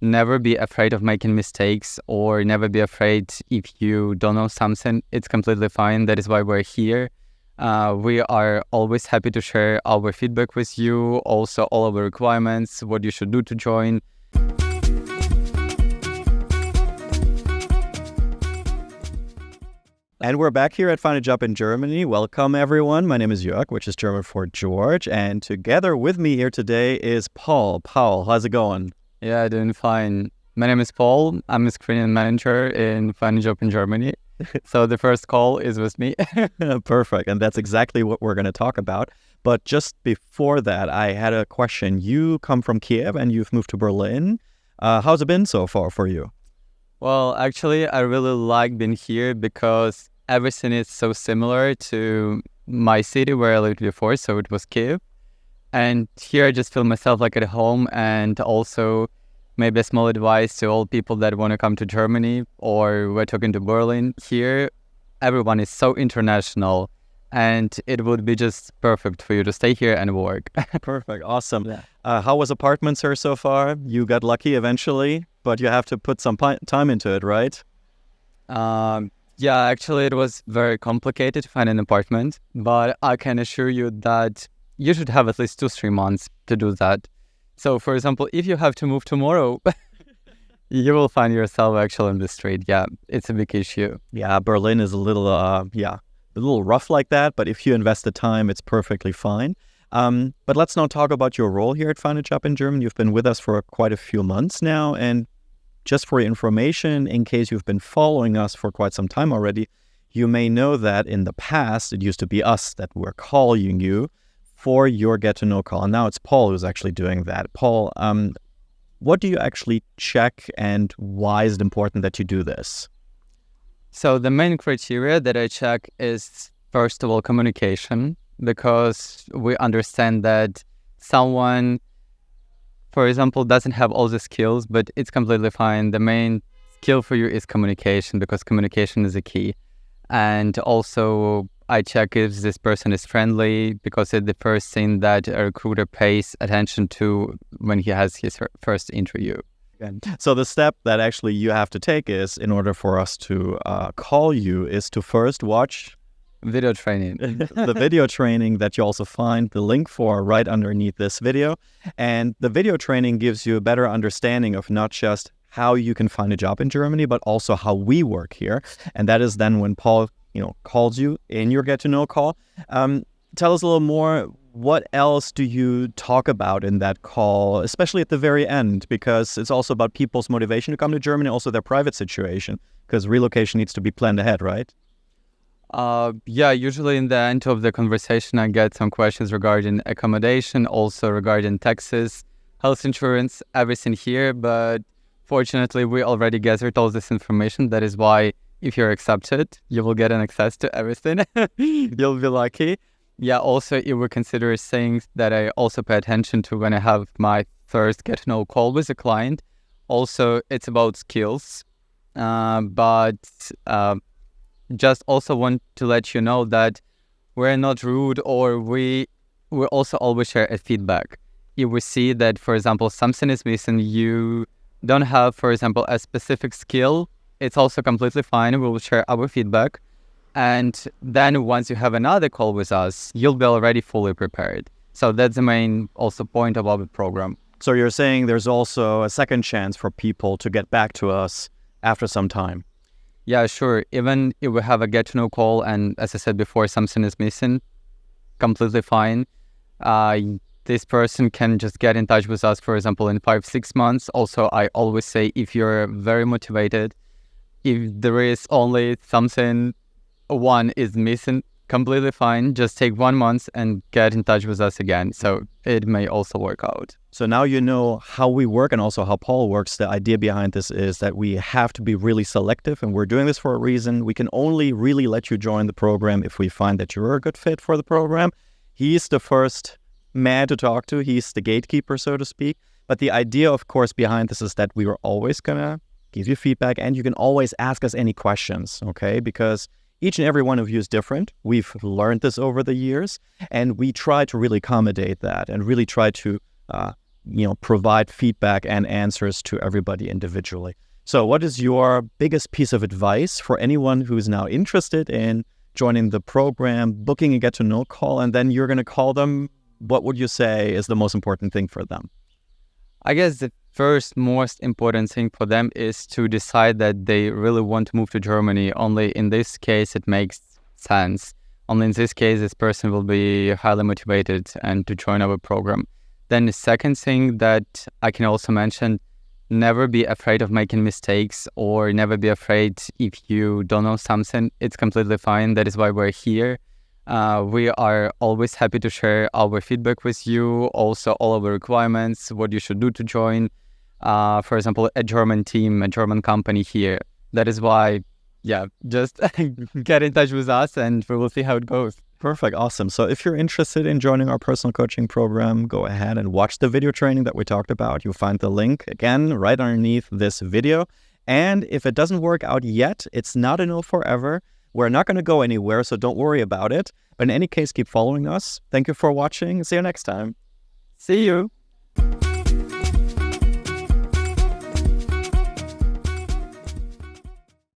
never be afraid of making mistakes or never be afraid if you don't know something. It's completely fine. That is why we're here. We are always happy to share our feedback with you, also all our requirements, what you should do to join. And we're back here at Find a Job in Germany. Welcome, everyone. My name is Jörg, which is German for George. And together with me here today is Paul. Paul, how's it going? Yeah, doing fine. My name is Paul. I'm a screening manager in Find a Job in Germany. So the first call is with me. Perfect. And that's exactly what we're going to talk about. But just before that, I had a question. You come from Kiev and you've moved to Berlin. How's it been so far for you? Well, actually, I really like being here because everything is so similar to my city where I lived before, so it was Kiev. And here I just feel myself like at home, and also maybe a small advice to all people that want to come to Germany or we're talking to Berlin. Here, everyone is so international and it would be just perfect for you to stay here and work. Perfect. Awesome. Yeah. How was apartments here so far? You got lucky eventually, but you have to put some time into it, right? Yeah, actually, it was very complicated to find an apartment, but I can assure you that you should have at least 2-3 months to do that. So, for example, if you have to move tomorrow, you will find yourself actually in the street. Yeah, it's a big issue. Yeah, Berlin is a little rough like that, but if you invest the time, it's perfectly fine. But let's now talk about your role here at Find a Job in Germany. You've been with us for quite a few months now, and just for your information, in case you've been following us for quite some time already, you may know that in the past, it used to be us that were calling you for your get-to-know call. And now it's Paul who's actually doing that. Paul, what do you actually check and why is it important that you do this? So the main criteria that I check is, first of all, communication, because we understand that someone, for example, doesn't have all the skills, but it's completely fine. The main skill for you is communication, because communication is the key. And also, I check if this person is friendly, because it's the first thing that a recruiter pays attention to when he has his first interview. So the step that actually you have to take is, in order for us to call you, is to first watch video training. The video training that you also find the link for right underneath this video. And the video training gives you a better understanding of not just how you can find a job in Germany, but also how we work here. And that is then when Paul, calls you in your get-to-know call. Tell us a little more. What else do you talk about in that call, especially at the very end? Because it's also about people's motivation to come to Germany, also their private situation, because relocation needs to be planned ahead, right? Yeah, usually in the end of the conversation, I get some questions regarding accommodation, also regarding taxes, health insurance, everything here. But fortunately, we already gathered all this information. That is why if you're accepted, you will get an access to everything. You'll be lucky. Yeah, also, it will consider things that I also pay attention to when I have my first get-to-know call with a client. Also, it's about skills, but just also want to let you know that we're not rude, or we also always share a feedback. If we see that, for example, something is missing, you don't have, for example, a specific skill, it's also completely fine. We will share our feedback. And then once you have another call with us, you'll be already fully prepared. So that's the main also point of our program. So you're saying there's also a second chance for people to get back to us after some time? Yeah, sure. Even if we have a get-to-know call and, as I said before, something is missing, completely fine. This person can just get in touch with us, for example, in 5-6 months. Also, I always say, if you're very motivated, if there is only something one is missing, completely fine. Just take 1 month and get in touch with us again. So it may also work out. So now you know how we work and also how Paul works. The idea behind this is that we have to be really selective, and we're doing this for a reason. We can only really let you join the program if we find that you're a good fit for the program. He's the first man to talk to. He's the gatekeeper, so to speak. But the idea, of course, behind this is that we are always going to give you feedback, and you can always ask us any questions, okay? Because each and every one of you is different. We've learned this over the years, and we try to really accommodate that and really try to provide feedback and answers to everybody individually. So what is your biggest piece of advice for anyone who is now interested in joining the program, booking a get-to-know call, and then you're going to call them? What would you say is the most important thing for them? I guess the first most important thing for them is to decide that they really want to move to Germany. Only in this case, it makes sense. Only in this case, this person will be highly motivated and to join our program. Then the second thing that I can also mention, never be afraid of making mistakes or never be afraid if you don't know something. It's completely fine. That is why we're here. We are always happy to share our feedback with you, also all our requirements, what you should do to join, for example, a German team, a German company here. That is why, just get in touch with us and we will see how it goes. Perfect. Awesome. So if you're interested in joining our personal coaching program, go ahead and watch the video training that we talked about. You'll find the link again right underneath this video. And if it doesn't work out yet, it's not a no forever. We're not going to go anywhere, so don't worry about it. But in any case, keep following us. Thank you for watching. See you next time. See you.